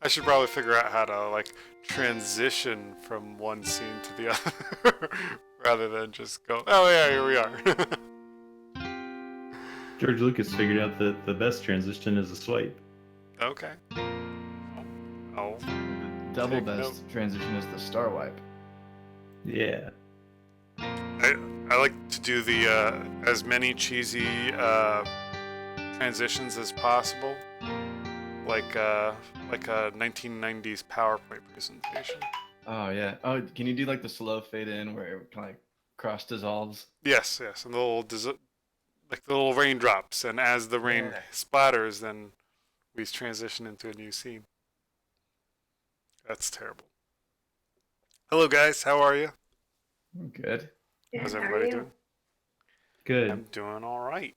I should probably figure out how to like transition from one scene to the other rather than just go, oh yeah, here we are. George Lucas figured out that the best transition is a swipe. Okay. I'll The double take note. best transition is the star wipe. Yeah. I, I like to do the as many cheesy transitions as possible, like like a 1990s PowerPoint presentation. Oh yeah. Oh, can you do like the slow fade in where it kind of like cross dissolves? Yes, yes, and the little like the little raindrops, and as the rain Yeah. splatters, then we transition into a new scene. That's terrible. Hello, guys. How are you? Good. How's Good. How are everybody you? doing? Good. I'm doing all right.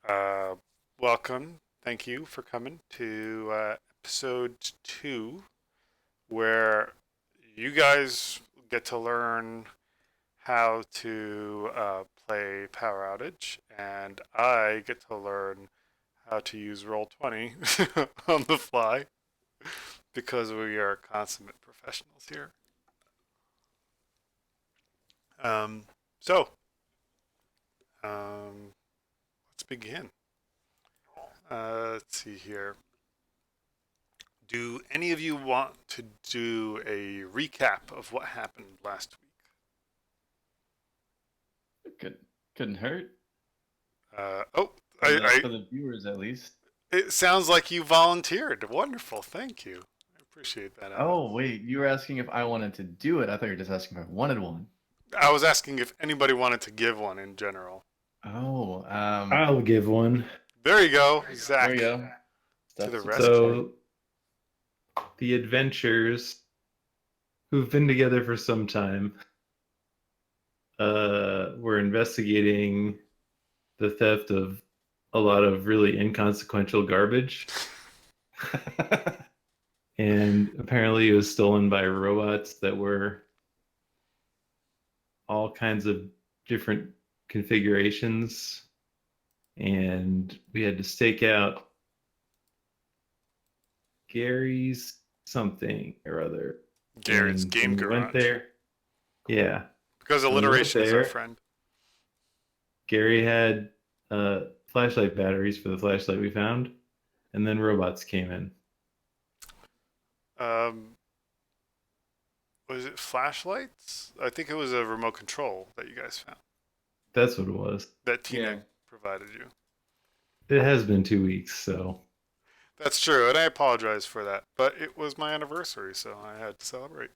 Uh, welcome. Thank you for coming to episode 2, where you guys get to learn how to play Power Outage, and I get to learn how to use Roll20 on the fly because we are consummate professionals here. Um, so, let's begin. Let's see here. Do any of you want to do a recap of what happened last week? Couldn't hurt Oh, for the viewers at least. it sounds like you volunteered. Wonderful, thank you. I appreciate that, Alex. Oh wait, you were asking if I wanted to do it. I thought you were just asking if I wanted one. I was asking if anybody wanted to give one in general. Oh, I'll give one. There you go, there Zach. we go. To the Stuff rescue. So, the adventurers who've been together for some time were investigating the theft of a lot of really inconsequential garbage. And apparently it was stolen by robots that were all kinds of different configurations. And we had to stake out Gary's something or other. Gary's And Game when we Garage. went there. Yeah. Because When we went alliteration is our there, friend. Gary had flashlight batteries for the flashlight we found, and then robots came in. Um, was it flashlights? I think it was a remote control that you guys found. That's what it was. That Tina Yeah. provided you. It has been 2 weeks, so That's true, and I apologize for that. But it was my anniversary, so I had to celebrate.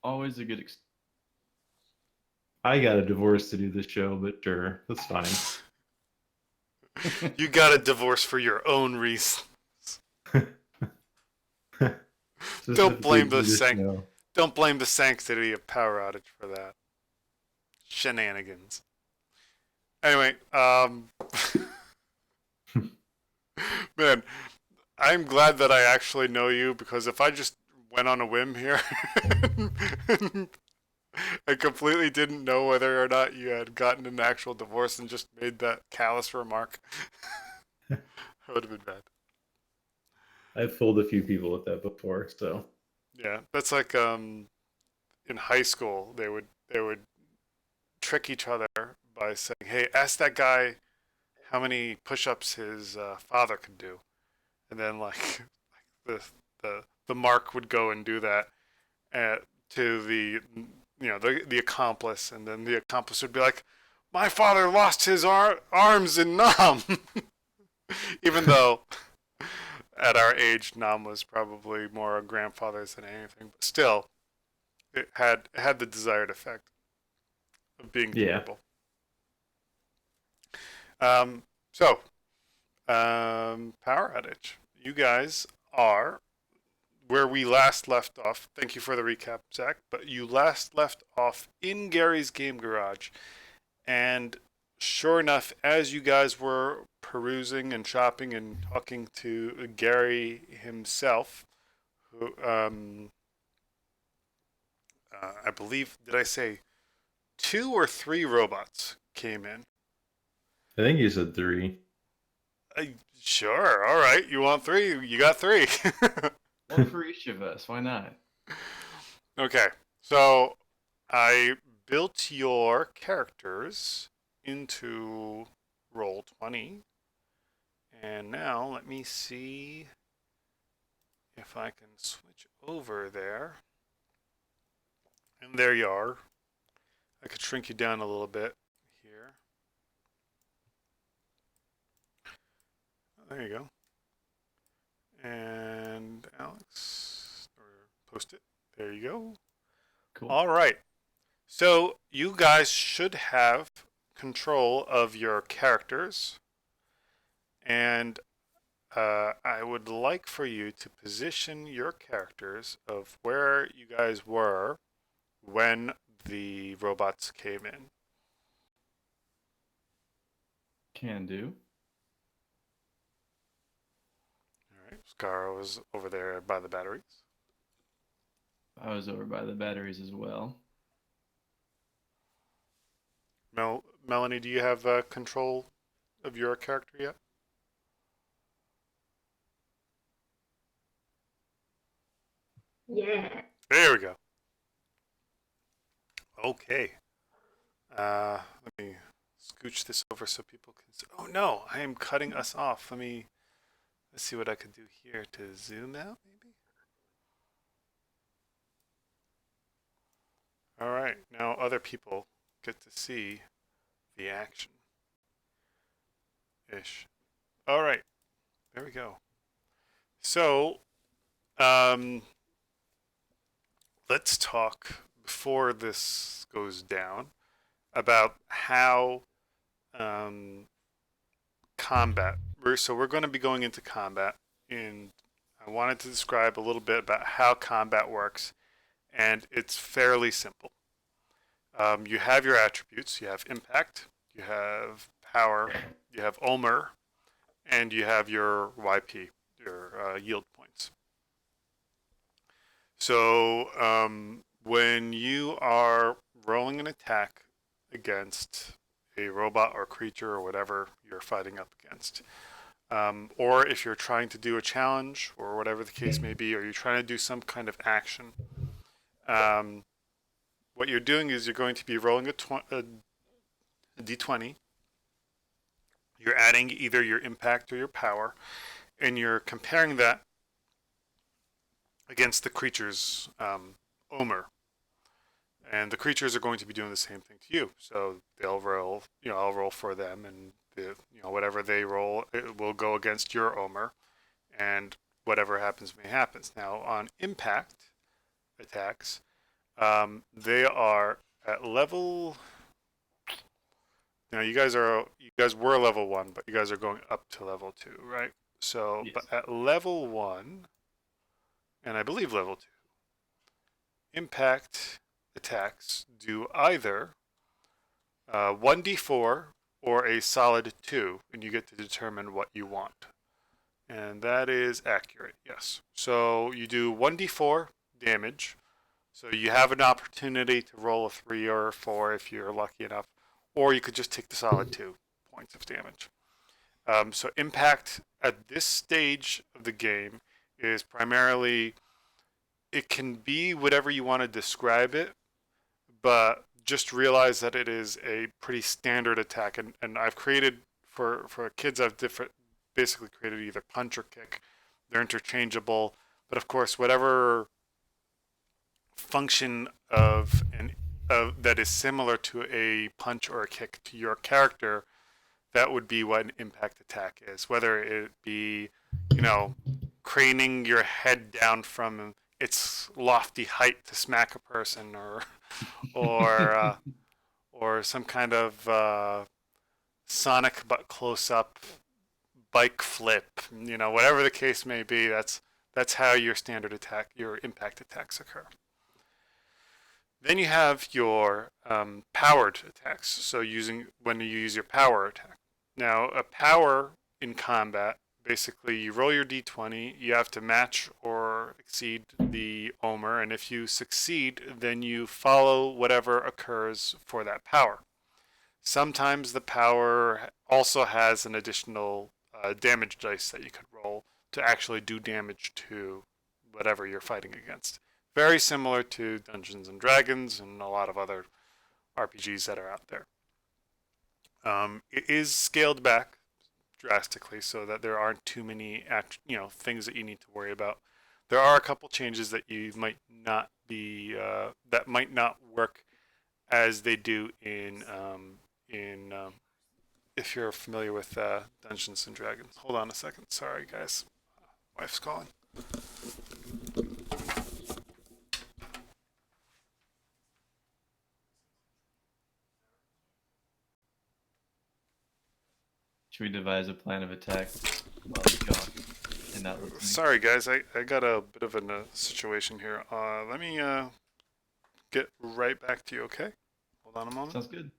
Always a good. I got a divorce to do this show, but sure, that's fine. You got a divorce for your own reasons. Don't blame the Don't blame the sanctity of Power Outage for that. Shenanigans. Anyway, man, I'm glad that I actually know you, because if I just went on a whim here I completely didn't know whether or not you had gotten an actual divorce and just made that callous remark, that would have been bad. I've fooled a few people with that before, so Yeah, that's like in high school they would trick each other by saying, "Hey, ask that guy how many push-ups his father could do," and then like the mark would go and do that to the accomplice, and then the accomplice would be like, "My father lost his arms in Nam," even though at our age Nam was probably more our grandfathers than anything, but still it had the desired effect of being yeah. durable. So, Power Outage. You guys are where we last left off. Thank you for the recap, Zach. But you last left off in Gary's Game Garage. And sure enough, as you guys were perusing and shopping and talking to Gary himself, who, I believe, did I say 2 or 3 robots came in? I think you said 3. Sure, all right. You want 3? You got 3. One for each of us. Why not? Okay, so I built your characters into roll 20, and now let me see if I can switch over there. And there you are. I could shrink you down a little bit here. There you go. And Alex, or post it. There you go. Cool. All right. So you guys should have control of your characters, and I would like for you to position your characters of where you guys were when the robots came in. Can do. All right. Scar was over there by the batteries. I was over by the batteries as well. Melanie, do you have control of your character yet? Yeah. There we go. Okay. Let me scooch this over so people can see. Oh no, I am cutting us off. Let's see what I could do here to zoom out, maybe. All right, now other people get to see the action. Ish. All right, there we go. So, um, let's talk before this goes down about how combat. So we're going to be going into combat, and I wanted to describe a little bit about how combat works, and it's fairly simple. You have your attributes. You have impact, you have power, you have Omer, and you have your YP, your yield points. So when you are rolling an attack against a robot or creature or whatever you're fighting up against, or if you're trying to do a challenge or whatever the case may be, or you're trying to do some kind of action, what you're doing is you're going to be rolling a d20. You're adding either your impact or your power, and you're comparing that against the creature's Omer. And the creatures are going to be doing the same thing to you. So they'll roll, I'll roll for them, and whatever they roll, it will go against your Omer, and whatever happens may happen. Now on impact attacks, they are at level. You guys were level 1, but you guys are going up to level 2, right? So, Yes. but at level 1, and I believe level 2, impact attacks do either 1d4 or a solid 2, and you get to determine what you want. And that is accurate, yes. So you do 1d4 damage. So you have an opportunity to roll a 3 or a 4 if you're lucky enough, or you could just take the solid 2 points of damage. So impact at this stage of the game is primarily, it can be whatever you want to describe it, but just realize that it is a pretty standard attack. And I've created, for kids, basically created either punch or kick. They're interchangeable, but of course, whatever function that is similar to a punch or a kick to your character, that would be what an impact attack is. Whether it be, craning your head down from its lofty height to smack a person, or or some kind of Sonic but close up bike flip. Whatever the case may be, that's how your standard attack, your impact attacks occur. Then you have your powered attacks. So when you use your power attack. Now, a power in combat, basically you roll your d20, you have to match or exceed the Omer, and if you succeed, then you follow whatever occurs for that power. Sometimes the power also has an additional damage dice that you could roll to actually do damage to whatever you're fighting against. Very similar to Dungeons and Dragons and a lot of other RPGs that are out there. It is scaled back drastically so that there aren't too many things that you need to worry about. There are a couple changes that you might not be that might not work as they do in if you're familiar with Dungeons and Dragons. Hold on a second. Sorry, guys. Wife's calling. Should we devise a plan of attack while he's gone and not listening? Sorry, guys. I got a bit of a situation here. Let me get right back to you, okay? Hold on a moment. Sounds good.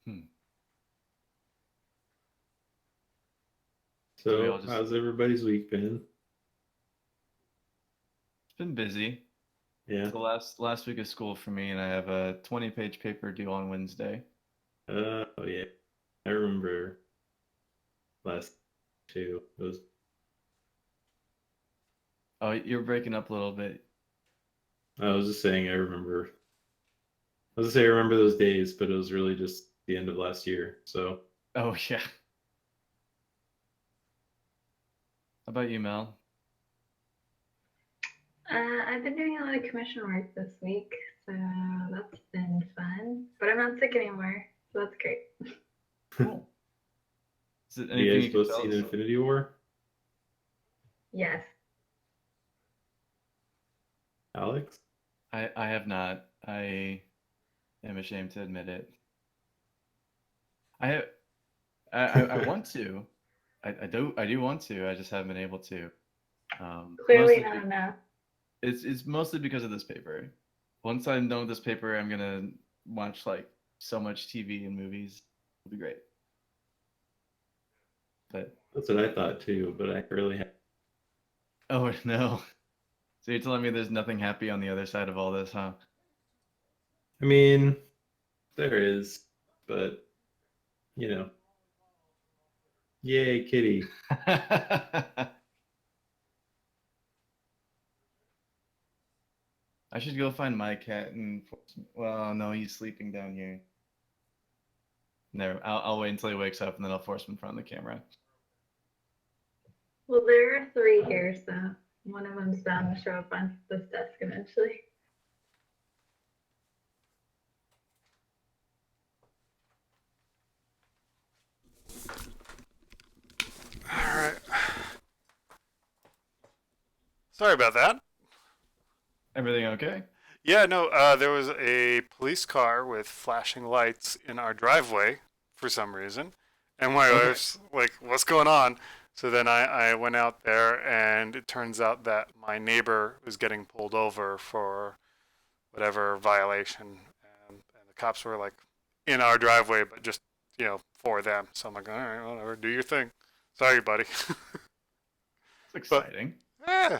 Hmm. So we So, all just- how's everybody's week been? It's been busy. Yeah. It's the last week of school for me, and I have a 20-page paper due on Wednesday. Oh, yeah. I remember last two. It was, Oh, you're breaking up a little bit. I was just saying, I remember. I was gonna say, I remember those days, but it was really just the end of last year. So, Oh yeah. How about you, Mel? I've been doing a lot of commission work this week, so that's been fun. But I'm not sick anymore, so that's great. Cool. Is it you anything guys you can both tell seen us? Infinity War? Yes. Alex? I have not. I am ashamed to admit it. I I want to. I do want to. I just haven't been able to. Clearly Mostly not enough. it's mostly because of this paper. Once I'm done with this paper, I'm gonna watch like so much TV and movies. It'll be great. But That's what I thought too, but I really have. oh no. So you're telling me there's nothing happy on the other side of all this, huh? I mean, there is, but, you know, yay, kitty. I should go find my cat and well, no, he's sleeping down here. Never. I'll wait until he wakes up and then I'll force him in front of the camera. Well, there are 3 here, so one of them's bound to show up on this desk eventually. All right. Sorry about that. Everything okay? Yeah, no, there was a police car with flashing lights in our driveway for some reason. And my Okay. wife's like, what's going on? So then I went out there, and it turns out that my neighbor was getting pulled over for whatever violation. And the cops were like in our driveway, but just, for them. So I'm like, all right, whatever, do your thing. Sorry, buddy. It's But- exciting. Yeah,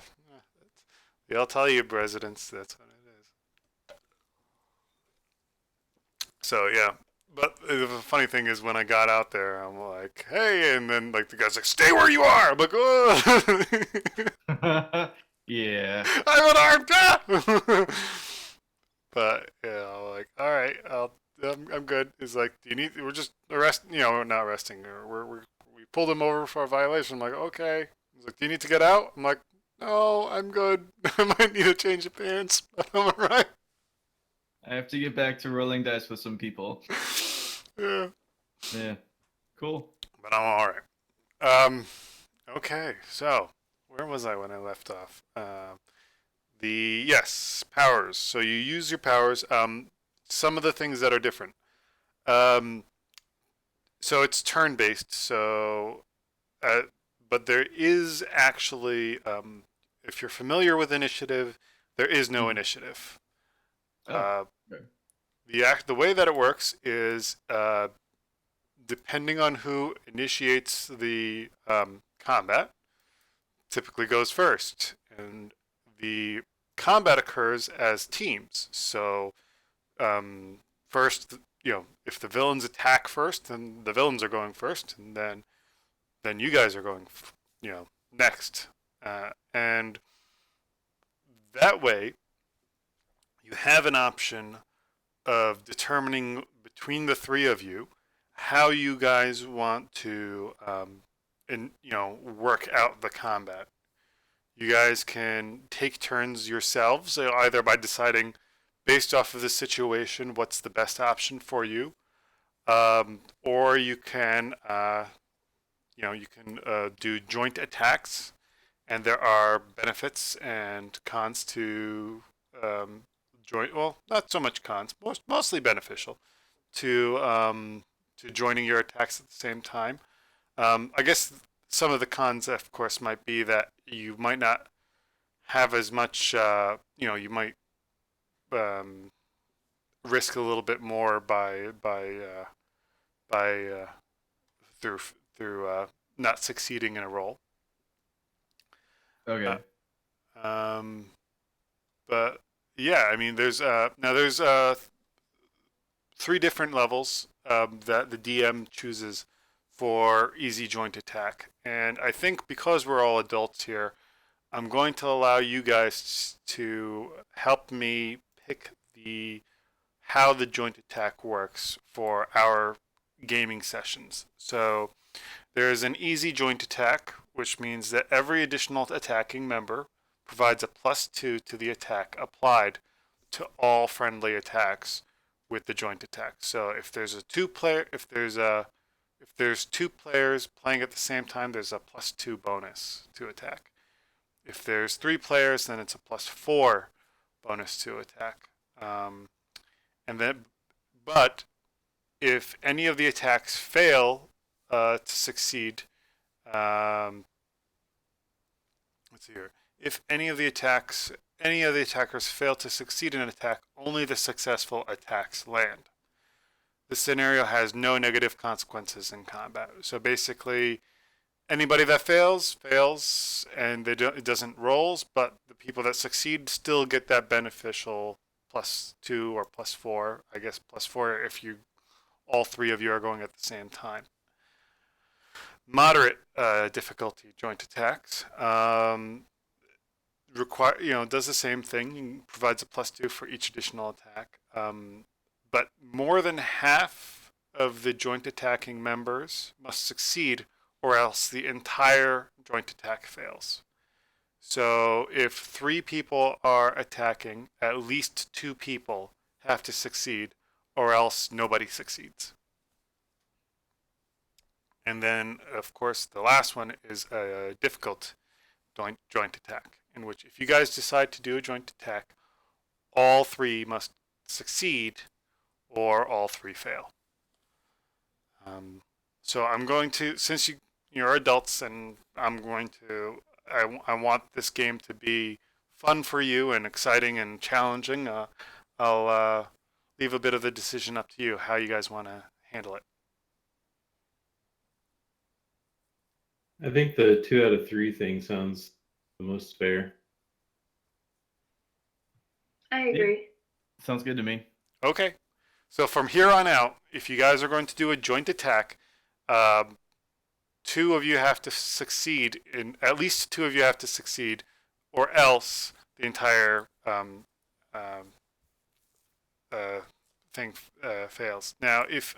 they'll tell you, residents, that's what it is. So yeah, but the funny thing is when I got out there, I'm like, hey, and then like the guy's like, stay where you are. I'm like, oh, Yeah. I'm unarmed. Ah! But yeah, I'm like, all right, I'm good. He's like, do you need? We're just we're not arresting. We pulled him over for a violation. I'm like, okay. He's like, do you need to get out? I'm like, no, I'm good. I might need a change of pants, but I'm alright. I have to get back to rolling dice with some people. Yeah, Yeah. Cool. but I'm alright. Okay, so where was I when I left off? Yes, powers. So you use your powers. Some of the things that are different. Um, so it's turn based. But there is actually, if you're familiar with initiative, there is no initiative. Oh, okay. The way that it works is depending on who initiates the combat, typically goes first, and the combat occurs as teams. So first, if the villains attack first, then the villains are going first, and then you guys are going, next. And that way, you have an option of determining between the three of you how you guys want to, work out the combat. You guys can take turns yourselves, either by deciding based off of the situation what's the best option for you, or you can, do joint attacks, and there are benefits and cons to joint. Well, not so much cons, mostly beneficial to joining your attacks at the same time. I guess some of the cons, of course, might be that you might not have as much. You might um, risk a little bit more by through not succeeding in a roll. Okay. Um, but yeah, I mean, there's three different levels that the DM chooses for easy joint attack, and I think because we're all adults here, I'm going to allow you guys to help me pick the how the joint attack works for our gaming sessions. So there is an easy joint attack, which means that every additional attacking member provides a +2 to the attack applied to all friendly attacks with the joint attack. So if there's two players playing at the same time, there's a +2 bonus to attack. If there's three players, then it's a +4 bonus to attack. And then, but if any of the attacks fail to succeed, let's see here. If any of the attackers fail to succeed in an attack, only the successful attacks land. This scenario has no negative consequences in combat. So basically, anybody that fails, and it doesn't rolls, but the people that succeed still get that beneficial +2 or +4. I guess +4 if all three of you are going at the same time. Moderate difficulty joint attacks does the same thing, provides a +2 for each additional attack. But more than half of the joint attacking members must succeed, or else the entire joint attack fails. So if 3 people are attacking, at least 2 people have to succeed, or else nobody succeeds. And then, of course, the last one is a difficult joint attack, in which if you guys decide to do a joint attack, all 3 must succeed, or all 3 fail. So I'm going to, since you're adults, and I want this game to be fun for you and exciting and challenging. I'll leave a bit of the decision up to you how you guys want to handle it. I think the 2 out of 3 thing sounds the most fair. I agree. Sounds good to me. Okay. So from here on out, if you guys are going to do a joint attack, 2 of you have to succeed. At least 2 of you have to succeed, or else the entire thing fails. Now, if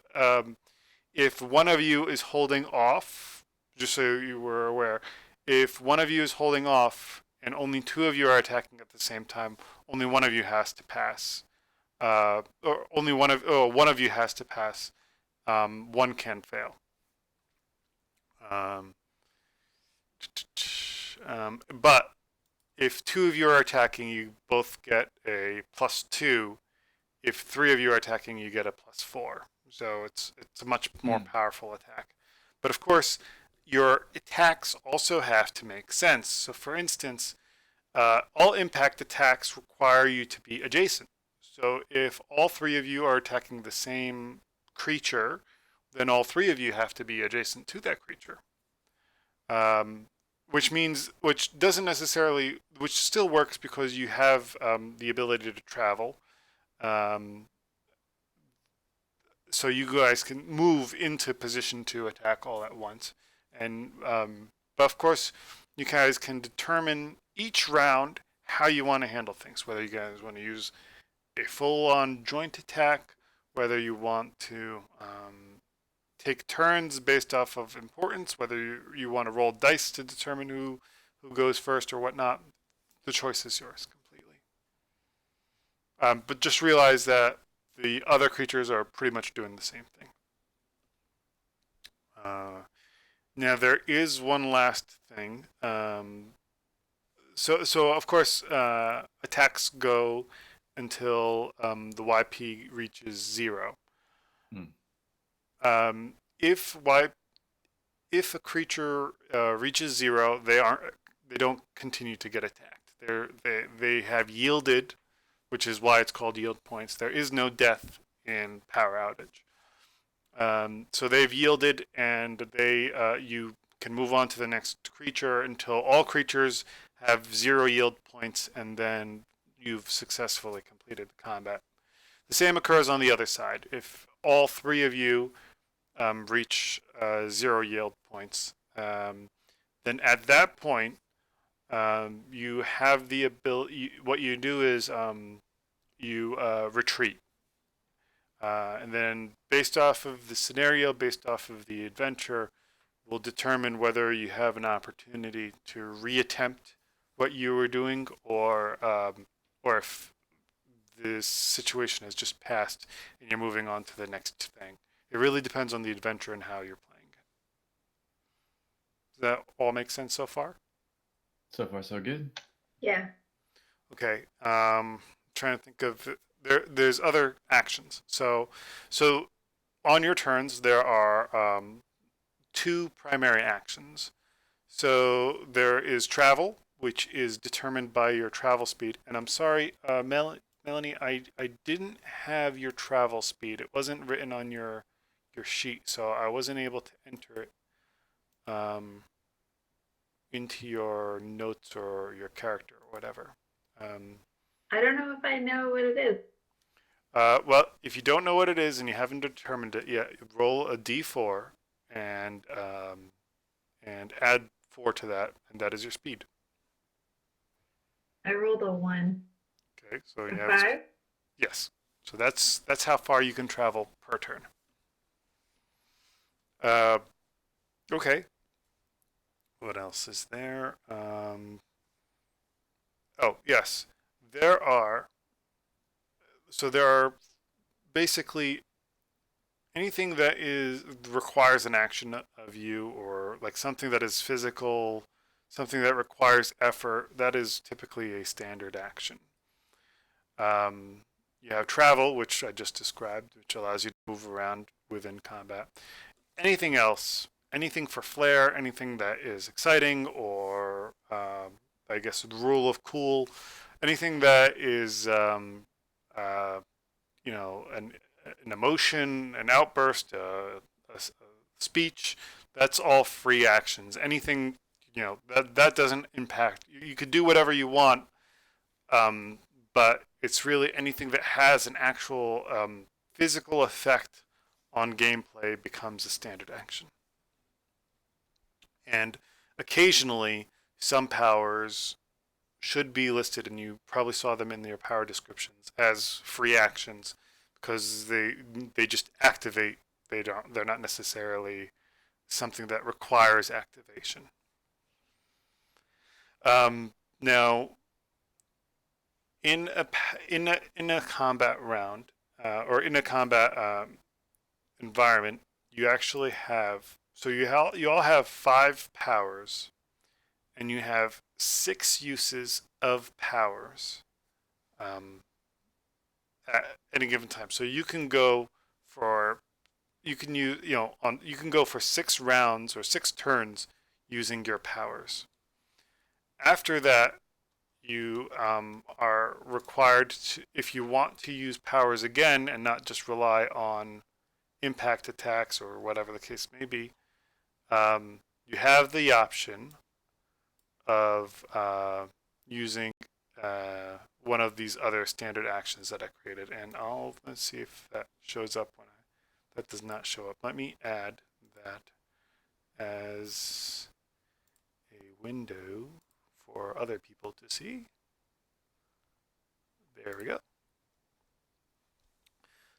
one of you is holding off, just so you were aware, if one of you is holding off and only 2 of you are attacking at the same time, only one of you has to pass. Or only one of you has to pass. One can fail. But if 2 of you are attacking, you both get a +2. If 3 of you are attacking, you get a +4. So it's a much more powerful attack. But of course, your attacks also have to make sense. So for instance, all impact attacks require you to be adjacent. So if all 3 of you are attacking the same creature, then all 3 of you have to be adjacent to that creature. Which doesn't necessarily, which still works because you have the ability to travel. so you guys can move into position to attack all at once. And but of course, you guys can determine each round how you want to handle things. Whether you guys want to use a full-on joint attack, whether you want to take turns based off of importance, whether you want to roll dice to determine who goes first or whatnot. The choice is yours completely. But just realize that the other creatures are pretty much doing the same thing. Now there is one last thing. So of course attacks go until the YP reaches 0. Hmm. If a creature reaches 0, they don't continue to get attacked. They have yielded, which is why it's called yield points. There is no death in Power Outage. So they've yielded, and you can move on to the next creature until all creatures have 0 yield points, and then you've successfully completed the combat. The same occurs on the other side. If all 3 of you reach 0 yield points, then at that point you have the ability. What you do is you retreat. And then based off of the scenario, based off of the adventure, will determine whether you have an opportunity to reattempt what you were doing, or if this situation has just passed and you're moving on to the next thing. It really depends on the adventure and how you're playing it. Does that all make sense so far? So far, so good. Yeah. Okay. Trying to think of there's other actions. So on your turns there are 2 primary actions. So there is travel, which is determined by your travel speed. And I'm sorry, Melanie, I didn't have your travel speed. It wasn't written on your sheet, so I wasn't able to enter it into your notes or your character or whatever. I don't know if I know what it is. Well, if you don't know what it is and you haven't determined it yet, roll a d4 and add 4 to that, and that is your speed. I rolled a 1. Okay, so you A have 5? yes. So that's how far you can travel per turn. Okay. What else is there? Oh yes, there are. So there are basically anything that requires an action of you, or like something that is physical, something that requires effort. That is typically a standard action. You have travel, which I just described, which allows you to move around within combat. Anything else, anything for flair, anything that is exciting, or I guess the rule of cool, anything that is an emotion, an outburst, a speech, that's all free actions. Anything that doesn't impact. You could do whatever you want, but it's really anything that has an actual physical effect on gameplay becomes a standard action. And occasionally, some powers should be listed, and you probably saw them in their power descriptions as free actions because they just activate. They're not necessarily something that requires activation. Now, in a combat round or in a combat environment, you actually have you all have 5 powers, and you have 6 uses of powers at any given time. So you can go for you can use you can go for 6 rounds or 6 turns using your powers. After that, you are required to, if you want to use powers again and not just rely on impact attacks or whatever the case may be, you have the option of using one of these other standard actions that I created. And let's see if that shows up when I that does not show up. Let me add that as a window for other people to see. There we go.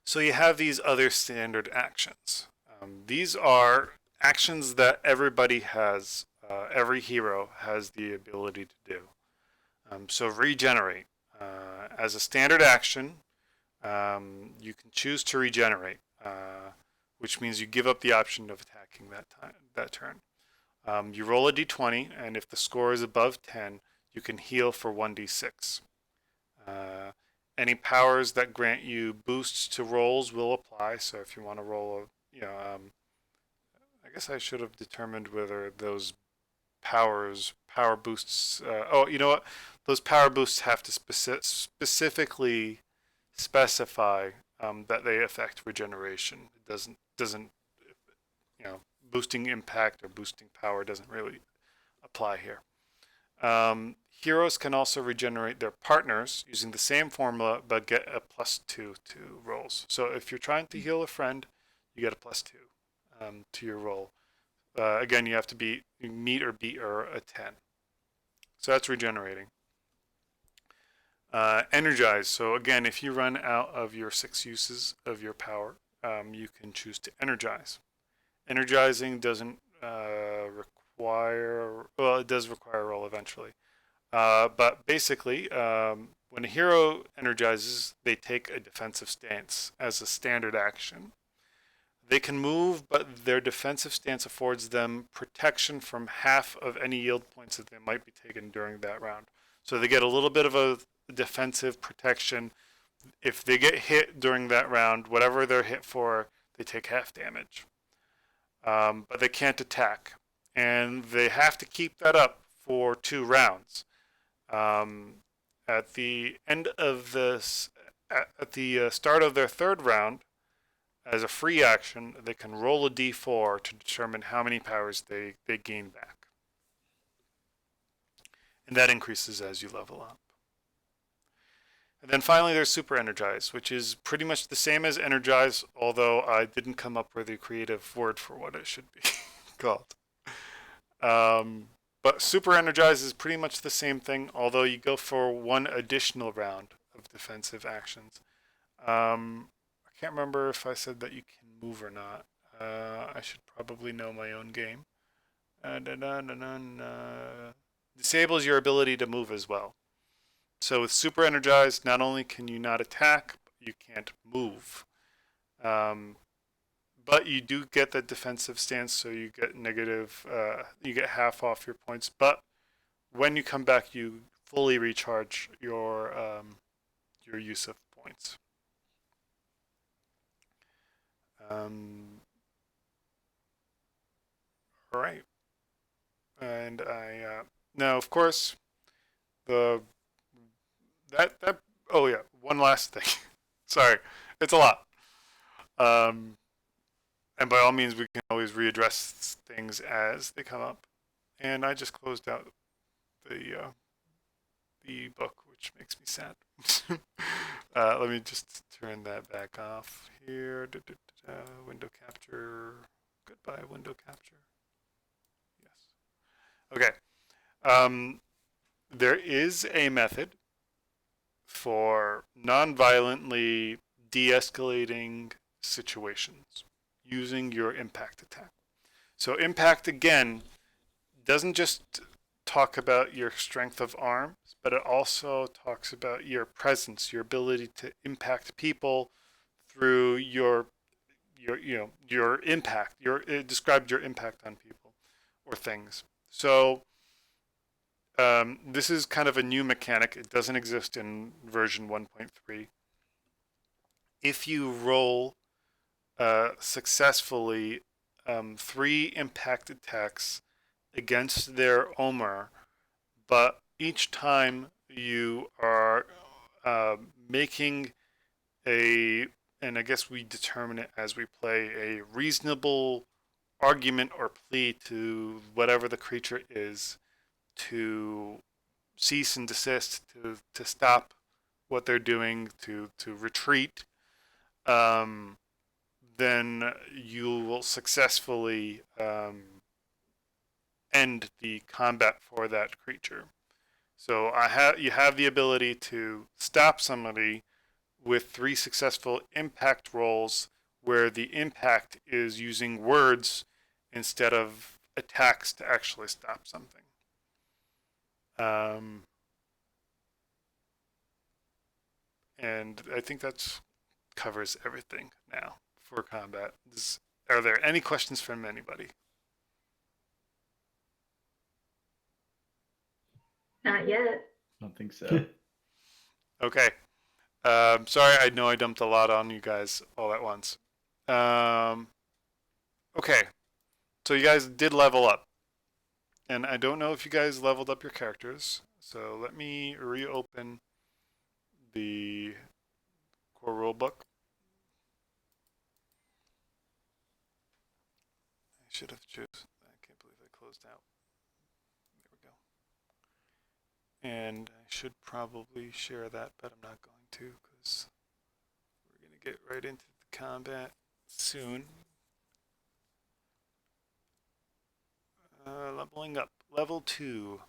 So you have these other standard actions. These are actions that everybody has, every hero has the ability to do. So regenerate. As a standard action, you can choose to regenerate, which means you give up the option of attacking that turn. You roll a d20, and if the score is above 10, you can heal for 1d6. Any powers that grant you boosts to rolls will apply. So if you want to roll I guess I should have determined whether those power boosts. You know what? Those power boosts have to specifically specify that they affect regeneration. It doesn't boosting impact or boosting power doesn't really apply here. Heroes can also regenerate their partners using the same formula, but get a +2 to rolls. So if you're trying to heal a friend, you get a +2 to your roll. Again, you have to meet or beat or a 10. So that's regenerating. Energize. So again, if you run out of your 6 uses of your power, you can choose to energize. Energizing doesn't require, well, it does require a roll eventually. But basically, when a hero energizes, they take a defensive stance as a standard action. They can move, but their defensive stance affords them protection from half of any yield points that they might be taken during that round. So they get a little bit of a defensive protection. If they get hit during that round, whatever they're hit for, they take half damage. But they can't attack. And they have to keep that up for 2 rounds. At the end of this, at the start of their 3rd round, as a free action, they can roll a d4 to determine how many powers they gain back. And that increases as you level up. And then finally there's Super Energize, which is pretty much the same as Energize, although I didn't come up with a creative word for what it should be called. But Super Energize is pretty much the same thing, although you go for 1 additional round of defensive actions. I can't remember if I said that you can move or not. I should probably know my own game. Disables your ability to move as well. So with Super Energized, not only can you not attack, but you can't move. But you do get the defensive stance, so you get you get half off your points. But when you come back, you fully recharge your use of points. All right, and now of course oh yeah, one last thing. Sorry, it's a lot. And by all means, we can always readdress things as they come up. And I just closed out the book, which makes me sad. Let me just turn that back off here. Window capture. Goodbye, window capture. Yes. Okay. There is a method for non-violently de-escalating situations using your impact attack. So impact, again, doesn't just talk about your strength of arms, but it also talks about your presence, your ability to impact people through your impact. It described your impact on people or things. So this is kind of a new mechanic. It doesn't exist in version 1.3. If you roll successfully 3 impact attacks against their Omer, but each time you are making and I guess we determine it as we play, a reasonable argument or plea to whatever the creature is to cease and desist, to stop what they're doing, to retreat, then then you will successfully end the combat for that creature. So you have the ability to stop somebody with 3 successful impact rolls where the impact is using words instead of attacks to actually stop something. And I think that covers everything now for combat. Are there any questions from anybody? Not yet. I don't think so. Okay. Sorry, I know I dumped a lot on you guys all at once. Okay. So you guys did level up. And I don't know if you guys leveled up your characters. So let me reopen the core rulebook. I should have chosen. I can't believe I closed out. There we go. And I should probably share that, but I'm not going to because we're going to get right into the combat soon. Leveling up. Level 2.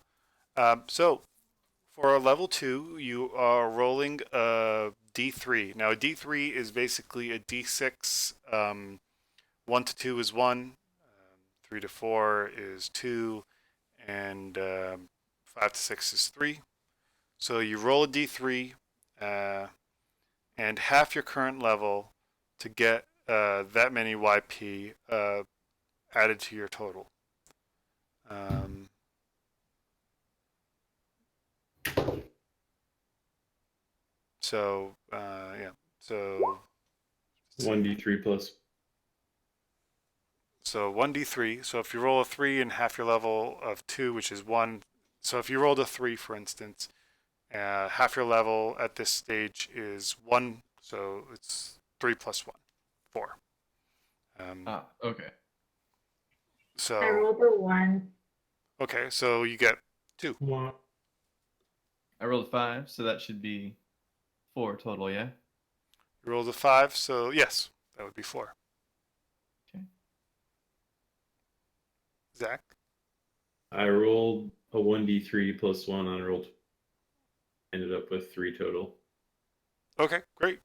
So, for a level 2, you are rolling a D3. Now, a D3 is basically a D6. 1 to 2 is 1. 3 to 4 is 2. And 5 to 6 is 3. So you roll a D3 and half your current level to get that many YP added to your total. So yeah. So 1d3 plus. So 1d3. So if you roll a 3 and half your level of 2, which is 1. So if you rolled a 3, for instance, half your level at this stage is 1. So it's 3 plus 1. 4. Okay. So I rolled a 1. okay, so you get 2. I rolled a 5, so that should be 4 total, yeah? You rolled a 5, so yes, that would be 4. Okay. Zach? I rolled a 1d3 plus 1 on roll. Ended up with 3 total. Okay, great.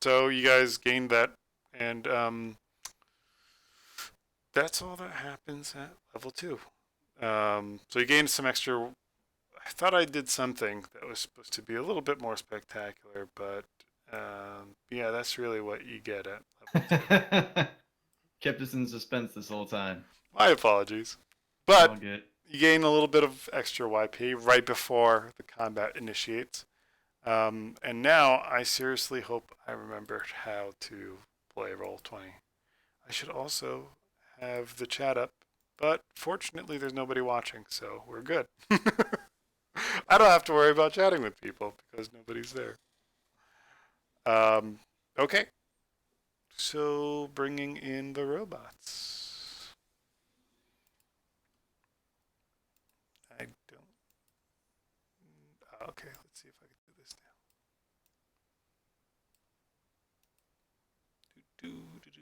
So you guys gained that, and that's all that happens at level 2. So you gained some extra. I thought I did something that was supposed to be a little bit more spectacular, but yeah, that's really what you get at level 2. Kept us in suspense this whole time. My apologies. All But good. you gain a little bit of extra YP right before the combat initiates. And now I seriously hope I remembered how to play Roll20. I should also have the chat up, but fortunately there's nobody watching, so we're good. I don't have to worry about chatting with people because nobody's there. Okay. So bringing in the robots. I don't. Okay, let's see if I can do this now. Do, do, do, do.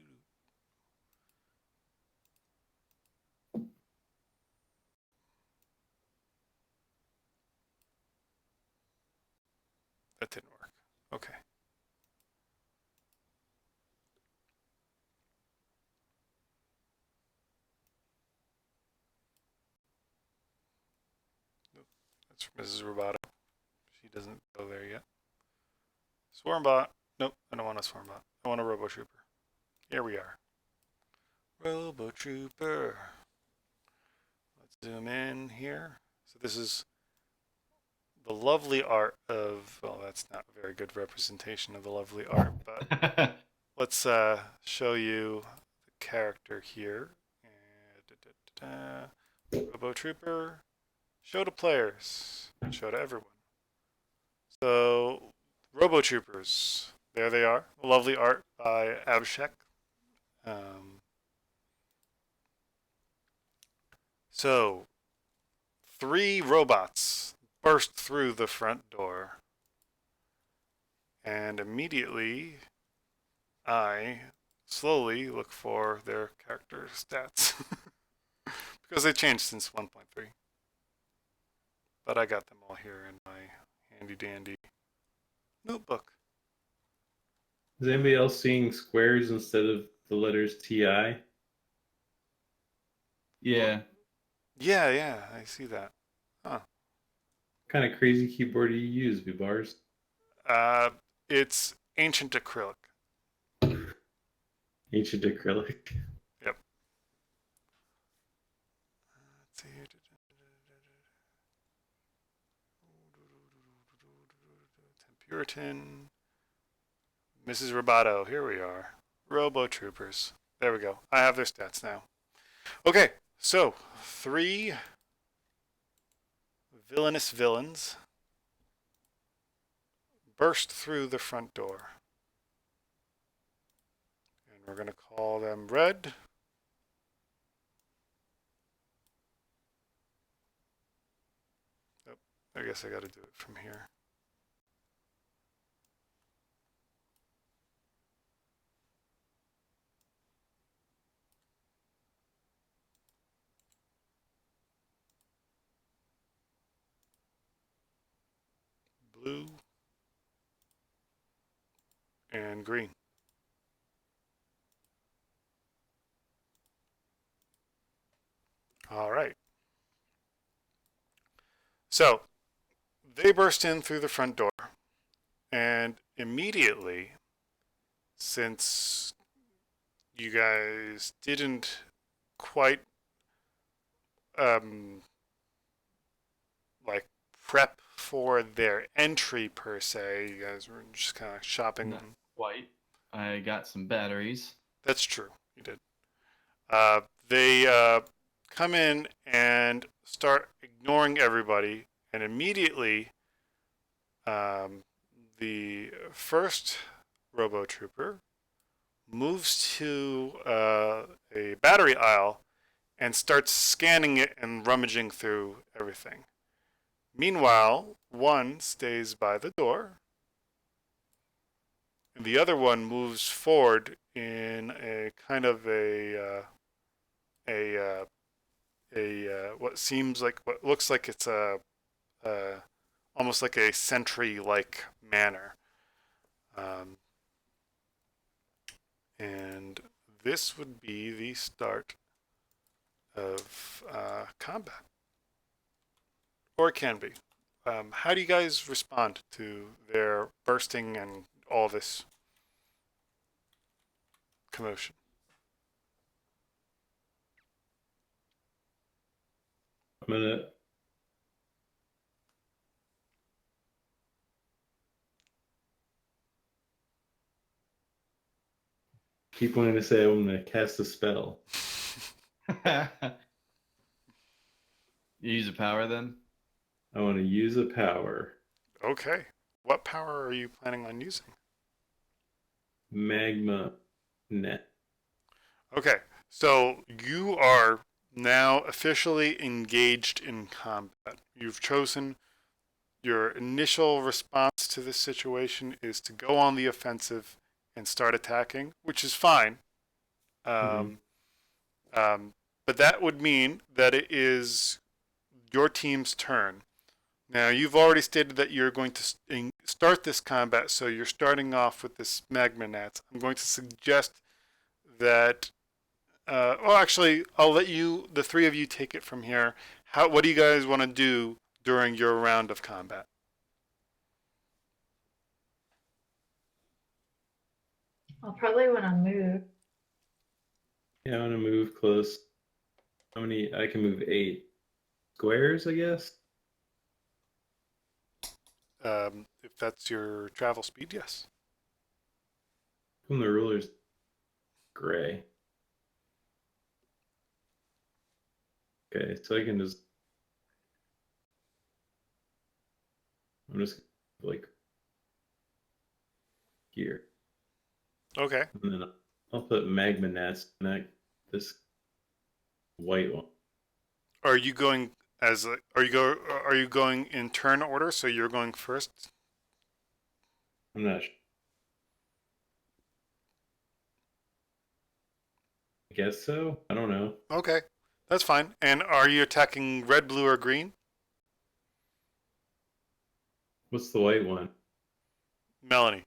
That didn't work. Okay. Nope. That's for Mrs. Roboto. She doesn't go there yet. Swarmbot. Nope, I don't want a Swarmbot. I want a Robo Trooper. Here we are. Robo Trooper. Let's zoom in here. So this is the lovely art of, well, that's not a very good representation of the lovely art, but let's show you the character here. Robo Trooper. Show to players. And show to everyone. So, Robo Troopers. There they are. Lovely art by Abhishek. So, 3 robots burst through the front door. And immediately, I slowly look for their character stats because they changed since 1.3. But I got them all here in my handy dandy notebook. Is anybody else seeing squares instead of the letters TI? Yeah. Yeah, I see that. Huh. What kind of crazy keyboard do you use, Bars? Uh, it's ancient acrylic. Ancient acrylic. Yep. Let's see here. Puritan. Mrs. Roboto. Here we are. Robo Troopers. There we go. I have their stats now. Okay, so 3 villainous villains burst through the front door. And we're going to call them Red. Oh, I guess I got to do it from here. Blue and green. All right. So they burst in through the front door, and immediately, since you guys didn't quite like prep for their entry per se, you guys were just kind of shopping. Not quite. I got some batteries. That's true. You did. They come in and start ignoring everybody, and immediately the first Robo Trooper moves to a battery aisle and starts scanning it and rummaging through everything. Meanwhile, one stays by the door, and the other one moves forward in a kind of what looks like it's a almost like a sentry-like manner. And this would be the start of combat. Or it can be. How do you guys respond to their bursting and all this commotion? I'm gonna keep wanting to say I'm gonna cast a spell. You use a power then? I want to use a power. Okay. What power are you planning on using? Magma net. Okay. So you are now officially engaged in combat. You've chosen your initial response to this situation is to go on the offensive and start attacking, which is fine. But that would mean that it is your team's turn. Now, you've already stated that you're going to start this combat, so you're starting off with this magma net. I'm going to suggest that. Well, actually, I'll let you, the three of you, take it from here. What do you guys want to do during your round of combat? I'll probably want to move. Yeah, I want to move close. How many? I can move 8 squares, I guess. If that's your travel speed, yes. From the ruler's gray. Okay, so I can just. I'm just like here. Okay. And then I'll put magma nets in this white one. Are you going are you going in turn order? So you're going first. I'm not sure. guess so. I don't know. Okay, that's fine. And are you attacking red, blue, or green? What's the white one? Melanie.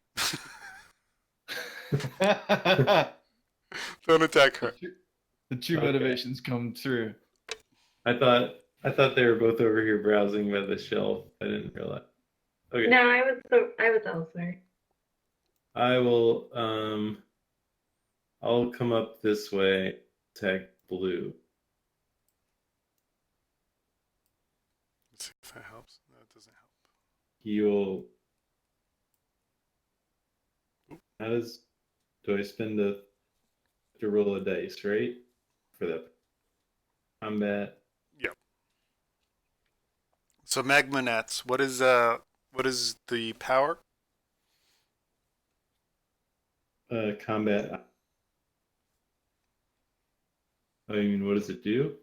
the Don't attack her. true Okay. motivations come through. I thought they were both over here browsing by the shelf. I didn't realize. Okay. No, I was elsewhere. I will I'll come up this way, attack blue. Let's see if that helps. No, it doesn't help. He'll how does do I spend to roll a dice, right? For the combat. Yep. So magma gnats. What is the power? Combat. I mean, what does it do?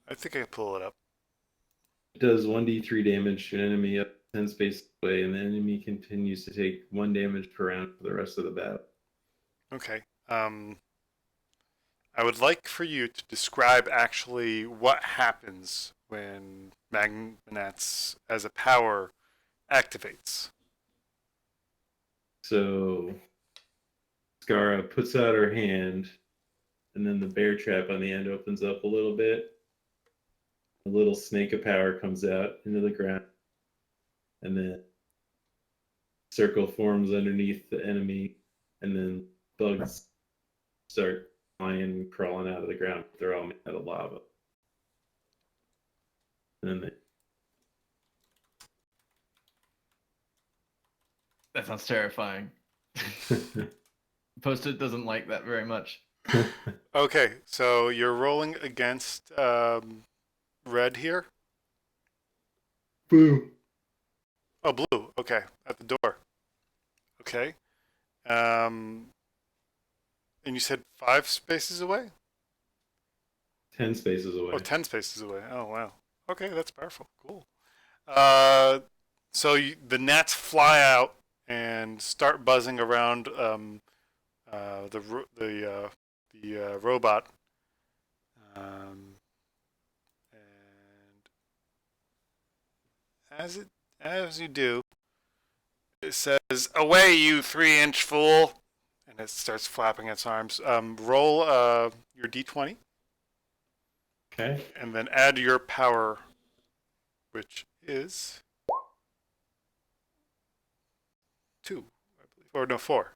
I think I can pull it up. It does 1d3 damage to an enemy up 10 spaces away, and the enemy continues to take 1 damage per round for the rest of the battle. Okay. I would like for you to describe actually what happens when magma gnats as a power activates. So Skara puts out her hand, and then the bear trap on the end opens up a little bit. A little snake of power comes out into the ground, and then circle forms underneath the enemy, and then bugs start flying, crawling out of the ground. They're all made out of lava. And then That sounds terrifying. Post-it doesn't like that very much. Okay, so you're rolling against red here. Boo. Oh, blue. Okay, at the door. Okay. And you said 5 spaces away? 10 spaces away. Oh, 10 spaces away. Oh, wow. Okay, that's powerful. Cool. So the gnats fly out and start buzzing around the robot. And as you do, it says, "Away, you 3-inch fool!" And it starts flapping its arms. Roll your d20, Okay. and then add your power, which is 2, I believe, or no, 4.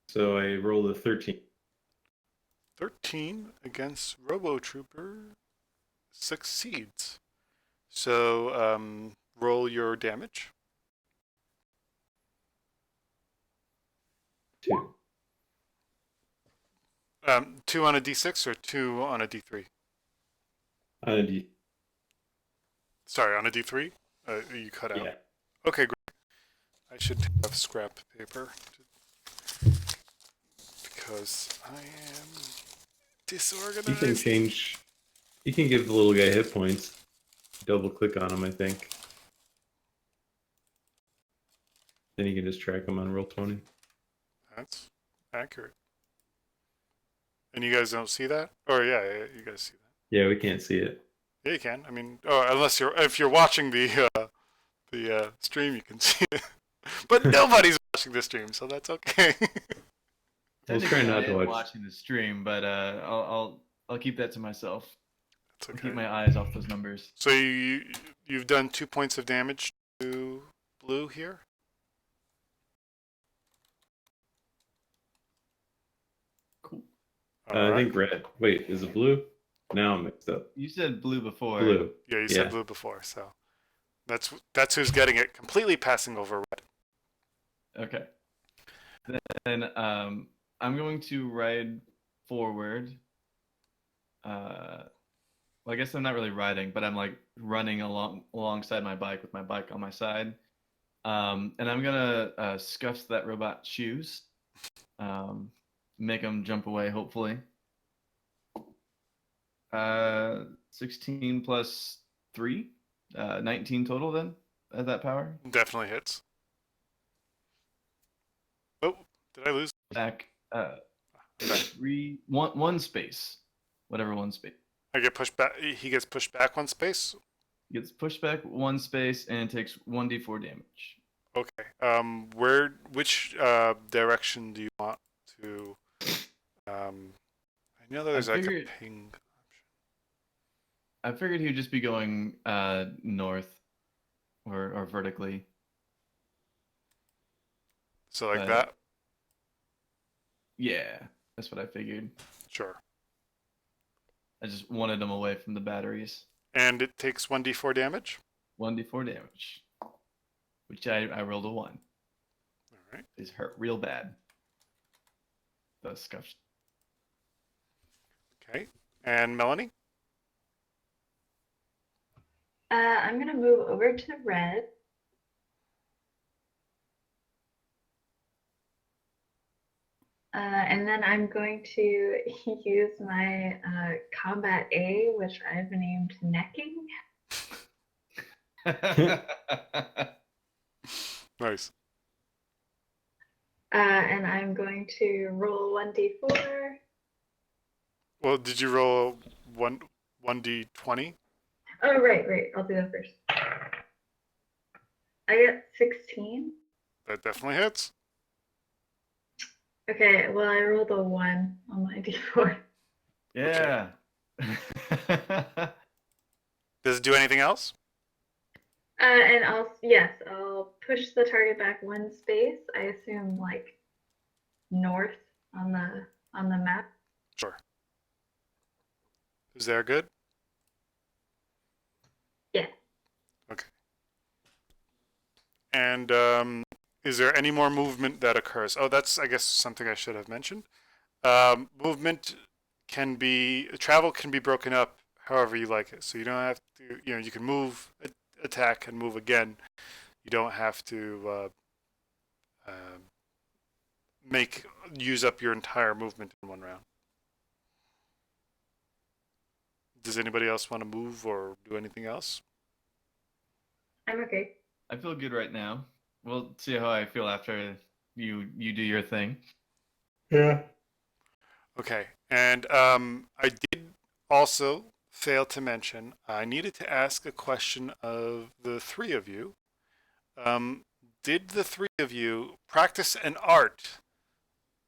So I rolled a 13. 13 against Robo Trooper succeeds. So roll your damage. 2. 2 on a d6 or 2 on a d3? On a D. Sorry, on a d3? You cut out. Yeah. Okay, great. I should have scrap paper because I am You can disorganized. change. You can give the little guy hit points. Double click on him, I think. Then you can just track him on Roll20. That's accurate. And you guys don't see that? Or yeah, you guys see that. Yeah, we can't see it. Yeah, you can. I mean, unless if you're watching the stream, you can see it. But nobody's watching the stream, so that's okay. I was trying not to I am watch. watching the stream, but I'll keep that to myself. That's I'll okay. keep my eyes off those numbers. So you've done 2 points of damage to blue here. Cool. All I think red. Wait, is it blue? Now I'm mixed up. You said blue before. Blue. Yeah, you said Yeah. blue before, so that's who's getting it. Completely passing over red. Okay. Then I'm going to ride forward. Well, I guess I'm not really riding, but I'm like running alongside my bike with my bike on my side. And I'm gonna scuff that robot's shoes. Make him jump away, hopefully. 16 plus 3, 19 total then at that power. Definitely hits. Oh, did I lose? Back. One space, whatever one space. I get pushed back. He gets pushed back one space. Gets pushed back one space and takes 1d4 damage. Okay. Which direction do you want to? I know there's like a ping. I figured he'd just be going north or vertically. So like that? Yeah, that's what I figured. Sure. I just wanted him away from the batteries. And it takes 1d4 damage? 1d4 damage. Which I rolled a 1. All right. It's hurt real bad. The scuffed. Okay. And Melanie? I'm gonna move over to red. And then I'm going to use my combat A, which I've named necking. Nice. And I'm going to roll 1d4. Well, did you roll 1d20? Oh, right. I'll do that first. I get 16. That definitely hits. Okay, well, I rolled a 1 on my d4. Yeah. Does it do anything else? And I'll push the target back one space. I assume like north on the map. Sure. Is there good? Yeah. Okay. And is there any more movement that occurs? Oh, that's, I guess, something I should have mentioned. Travel can be broken up however you like it. So you don't have to, you can move, attack, and move again. You don't have to use up your entire movement in one round. Does anybody else want to move or do anything else? I'm okay. I feel good right now. We'll see how I feel after you do your thing. Yeah. Okay. And I did also fail to mention, I needed to ask a question of the three of you. Did the three of you practice an art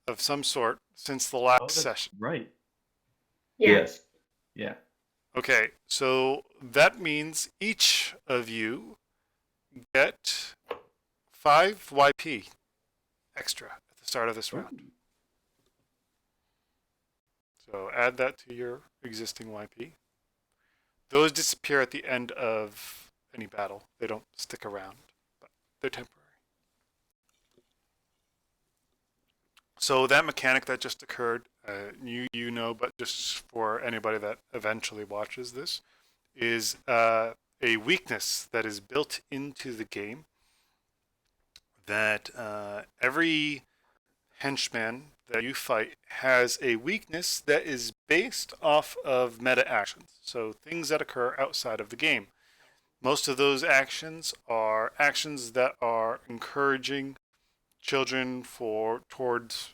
of some sort since the last session? Right. Yes. Yeah. Okay, so that means each of you get 5 YP extra at the start of this round. So add that to your existing YP. Those disappear at the end of any battle. They don't stick around, but they're temporary. So that mechanic that just occurred, you know, but just for anybody that eventually watches this, is a weakness that is built into the game that every henchman that you fight has a weakness that is based off of meta actions, so things that occur outside of the game. Most of those actions are actions that are encouraging children towards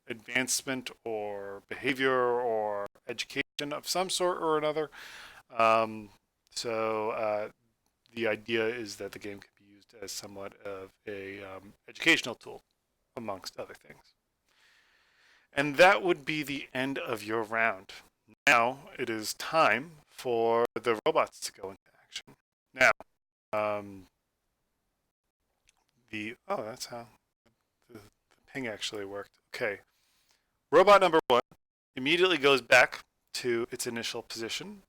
advancement or behavior or education of some sort or another. So the idea is that the game can be used as somewhat of a educational tool, amongst other things. And that would be the end of your round. Now it is time for the robots to go into action. Now, that's how the ping actually worked. Okay. Robot number 1 immediately goes back to its initial position.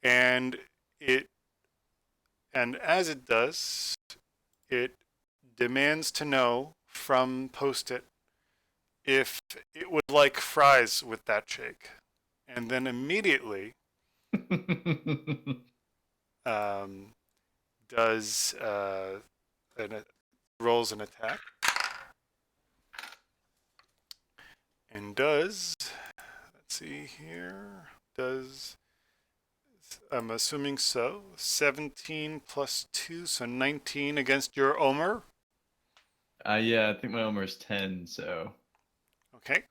and as it does, it demands to know from Post-it if it would like fries with that shake. And then immediately does rolls an attack. And does, let's see here, I'm assuming so, 17 plus 2, so 19 against your Omer. Yeah, I think my Omer is 10, so. Okay.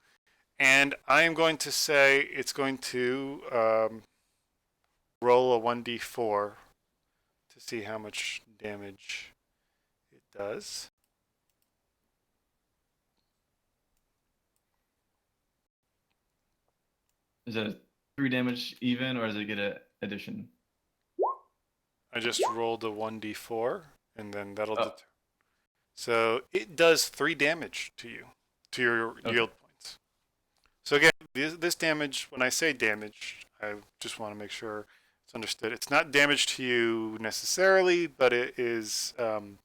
And I am going to say it's going to roll a 1d4 to see how much damage it does. Is it a 3 damage even, or does it get an addition? I just rolled a 1d4, and then that'll Oh, So it does 3 damage to you, to your okay. yield points. So again, this damage, when I say damage, I just want to make sure it's understood. It's not damage to you necessarily, but it is Mm.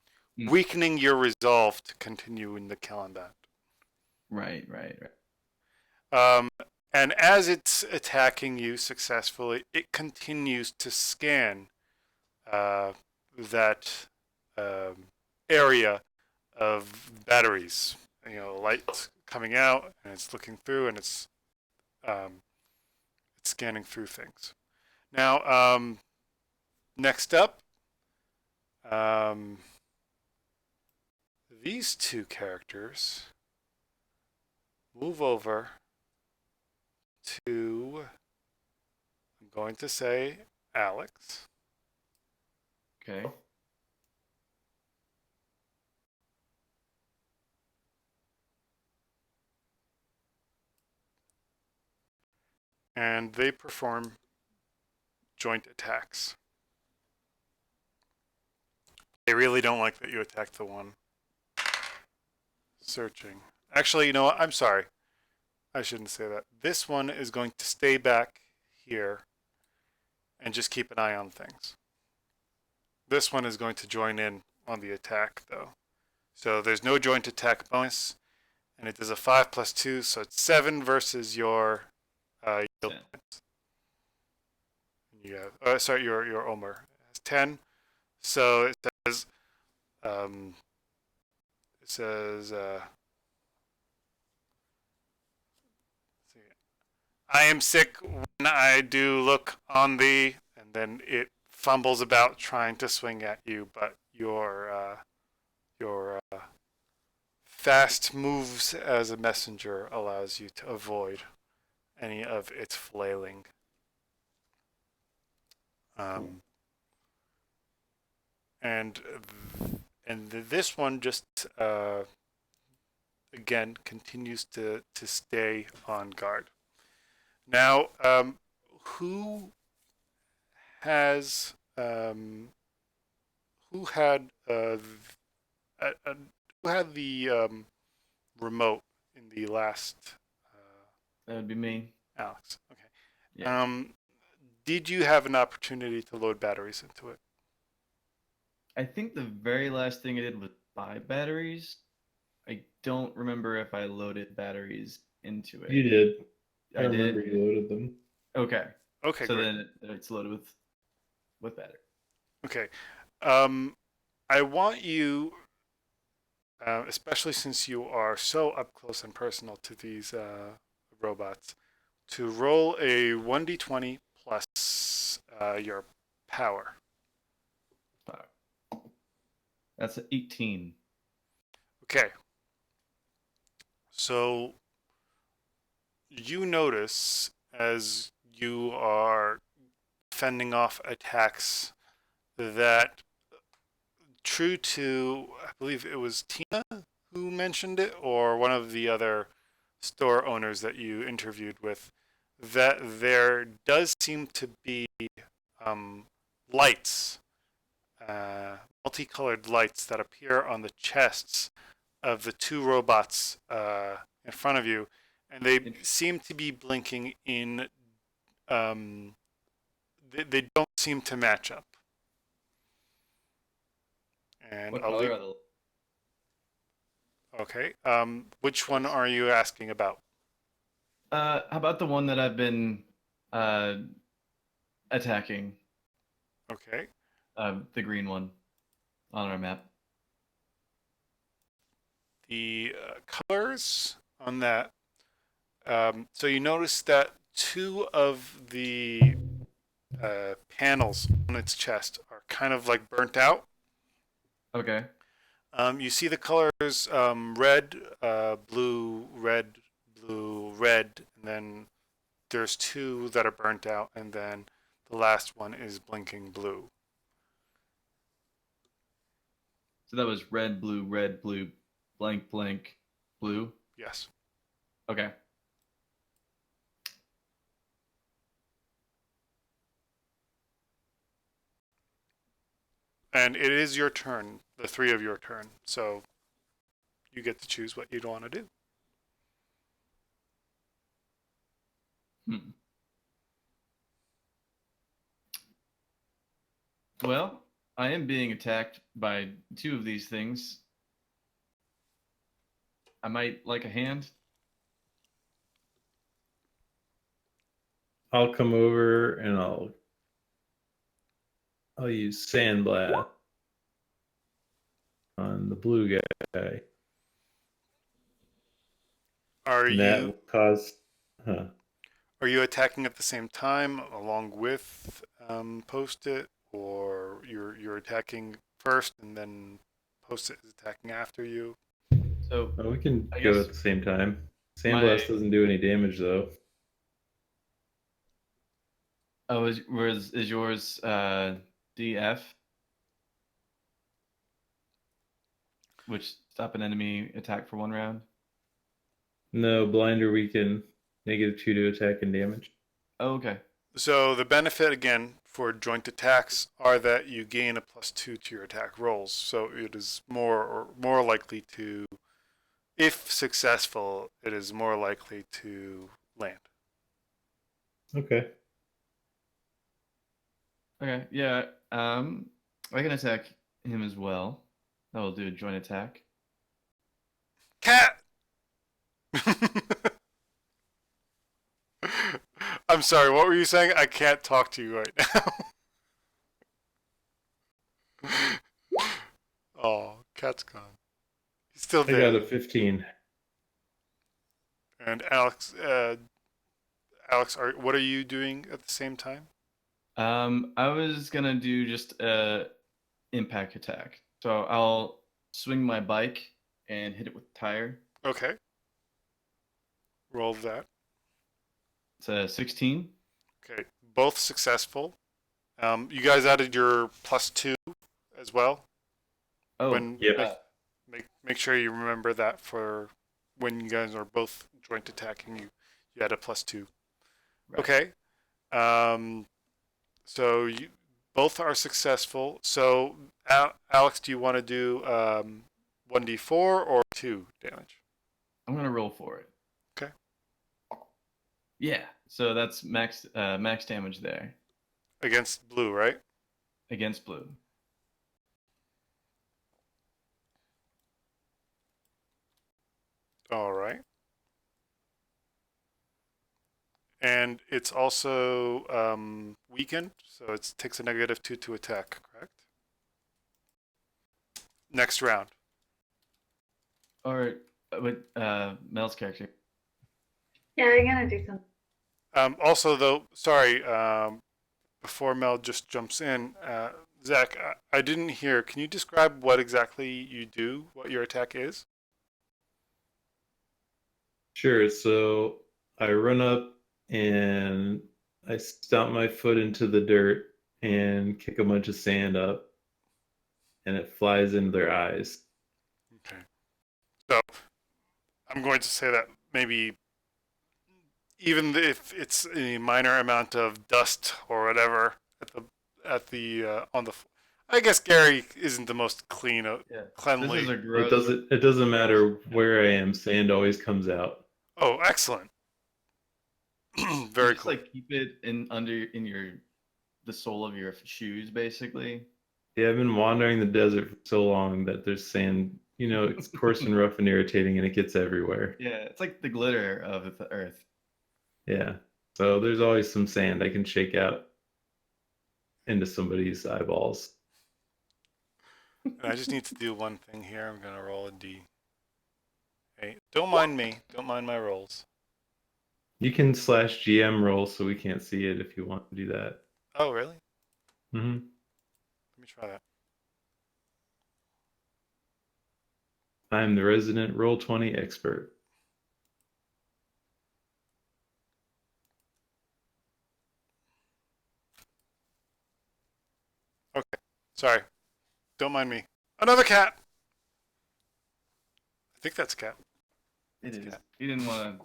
weakening your resolve to continue in the combat. Right, right, right. And as it's attacking you successfully, it continues to scan that area of batteries. Light coming out, and it's looking through, and um, it's scanning through things. Now, next up, um, these two characters move over to, I'm going to say, Alex. Okay. And they perform joint attacks. They really don't like that you attack the one searching. Actually, you know what? I'm sorry. I shouldn't say that. This one is going to stay back here and just keep an eye on things. This one is going to join in on the attack, though. So there's no joint attack bonus, and it does a 5 plus 2, so it's 7 versus your yield 10. points. You have, sorry, your Omer has 10. So it says, um, it says, I am sick when I do look on thee, and then it fumbles about trying to swing at you, but your fast moves as a messenger allows you to avoid any of its flailing. Um, and and this one just again continues to stay on guard. Now, who has who had who had the remote in the last That would be me. Alex? Okay. Yeah. Did you have an opportunity to load batteries into it? I think the very last thing I did was buy batteries. I don't remember if I loaded batteries into it. You did. I I remember did? you loaded them. Okay. Okay, So great. then it's loaded with battery. Okay. I want you, especially since you are so up close and personal to these robots, to roll a 1d20 plus your power. That's 18. Okay. So you notice as you are fending off attacks that, true to, I believe it was Tina who mentioned it, or one of the other store owners that you interviewed with, that there does seem to be um, lights, multicolored lights that appear on the chests of the two robots in front of you, and they seem to be blinking in. Um, they don't seem to match up. And What I'll color leave. are the? Okay. Which one are you asking about? How about the one that I've been uh, attacking? Okay. The green one on our map. The colors on that. So you notice that two of the panels on its chest are kind of like burnt out. Okay. You see the colors red, blue, red, and then there's two that are burnt out, and then the last one is blinking blue. So that was red, blue, blank, blank, blue. Yes. Okay. And it is your turn, the three of your turn. So you get to choose what you'd want to do. Hmm. Well, I am being attacked by two of these things. I might like a hand. I'll come over and I'll use Sandblast on the blue guy. Are And that you will cause. Huh. are you attacking at the same time along with Post-it, or you're attacking first and then Post-it is attacking after you? So Oh, we can I go guess at the same time. my Sandblast doesn't do any damage though. is yours DF, which stop an enemy attack for 1 round? No, blinder weaken, -2 to attack and damage. Oh, okay. So the benefit again for joint attacks are that you gain a +2 to your attack rolls. So it is more likely to, if successful, it is more likely to land. Okay. Okay. Yeah. I can attack him as well. That will do a joint attack. Cat. I'm sorry. What were you saying? I can't talk to you right now. Oh, cat's gone. He's still I got there. a 15. And Alex, what are you doing at the same time? I was gonna do just a impact attack. So I'll swing my bike and hit it with the tire. Okay. Roll that. It's a 16. Okay. Both successful. You guys added your +2 as well. Oh, When Yep. make sure you remember that for when you guys are both joint attacking, you add a +2. right. Okay. So you both are successful. So Alex, do you want to do 1d4 or 2 damage? I'm gonna roll for it. Okay. Yeah. So that's max damage there Against blue, right? against blue. All right. And it's also weakened, so it takes a -2 to attack, correct? Next round. Or with Mel's character. Yeah, I'm gonna do something. Also, though, sorry, before Mel just jumps in, Zach, I didn't hear. Can you describe what exactly you do, what your attack is? Sure. So I run up and I stomp my foot into the dirt and kick a bunch of sand up, and it flies into their eyes. Okay. So I'm going to say that maybe even if it's a minor amount of dust or whatever at the on the, I guess Gary isn't the most Yeah. This is cleanly. a It gross. doesn't matter where I am, sand always comes out. Oh, excellent. You Very just cool. like keep it in your the sole of your shoes, basically. Yeah, I've been wandering the desert for so long that there's sand, it's coarse and rough and irritating and it gets everywhere. Yeah, it's like the glitter of the earth. Yeah. So there's always some sand I can shake out into somebody's eyeballs. And I just need to do one thing here. I'm gonna roll a D. Hey, don't mind me. Don't mind my rolls. You can /GM roll so we can't see it if you want to do that. Oh, really? Hmm. Let me try that. I'm the resident Roll20 expert. Sorry. Don't mind me. Another cat. I think that's a cat. It is. Yeah. He didn't want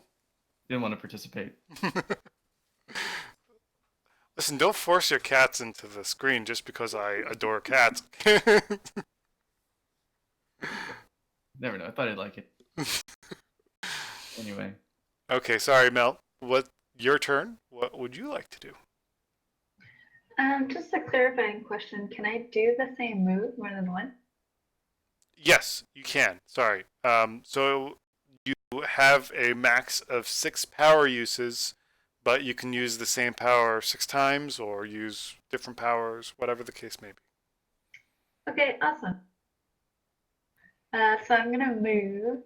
to participate. Listen, don't force your cats into the screen just because I adore cats. Never know. I thought I'd like it. Anyway. Okay, sorry, Mel. What your turn? What would you like to do? Just a clarifying question. Can I do the same move more than once? Yes, you can. Sorry. So you have a max of 6 power uses, but you can use the same power 6 times or use different powers, whatever the case may be. Okay, awesome. So I'm gonna move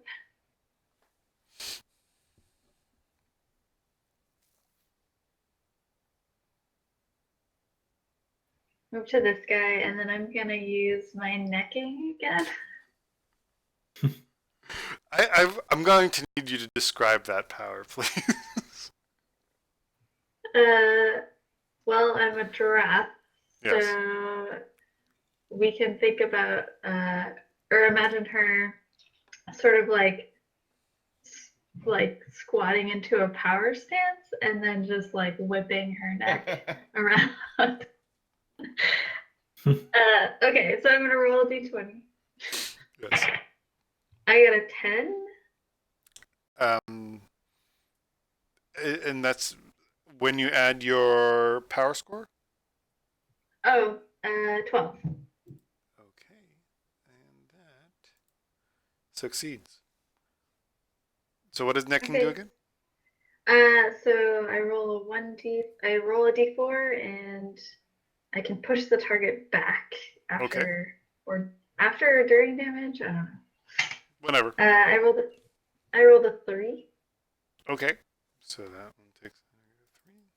to this guy, and then I'm gonna use my necking again. I'm going to need you to describe that power, please. Well, I'm a giraffe, Yes. so we can think about, or imagine her sort of like squatting into a power stance, and then just like whipping her neck around. Okay, so I'm gonna roll a d20. Yes. I got a 10. Um, and that's when you add your power score? Oh, 12. Okay. And that succeeds. So what does necking do Okay. again? So I roll a d4, and I can push the target back Okay. after or during damage. I don't know. Whenever. I rolled a 3. Okay. So that one takes -3.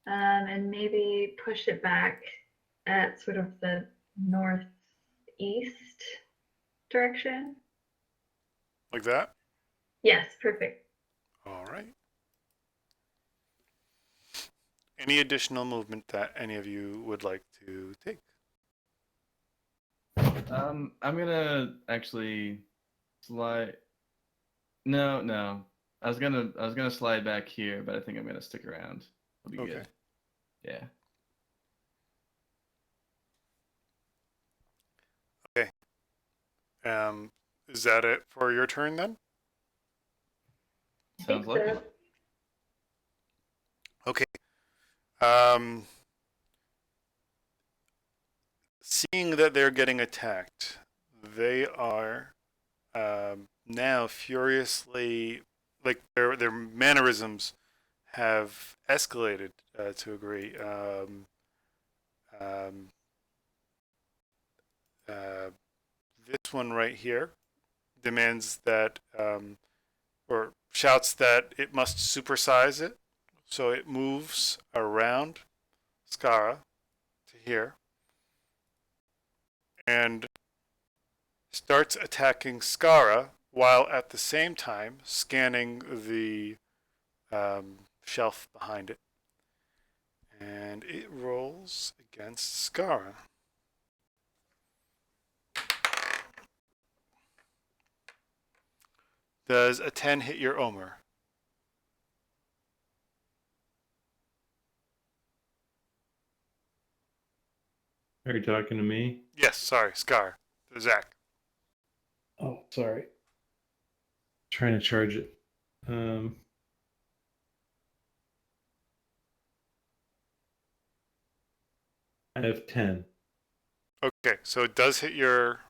And maybe push it back at sort of the northeast direction. Like that? Yes, perfect. All right. Any additional movement that any of you would like to take? I'm gonna actually slide. No, no. I was gonna slide back here, but I think I'm gonna stick around. It'll be Okay. good. Yeah. Okay. Is that it for your turn then? I Sounds think like so. it. Okay. Um, seeing that they're getting attacked, they are now furiously like their mannerisms have escalated to a degree. Um, uh, this one right here demands that or shouts that it must supersize it, so it moves around Skara to here and starts attacking Skara while at the same time scanning the shelf behind it. And it rolls against Skara. Does a 10 hit your Omer? Are you talking to me? Yes, sorry, Scar. Zach. Oh, sorry. Trying to charge it. I have 10. Okay, so it does hit your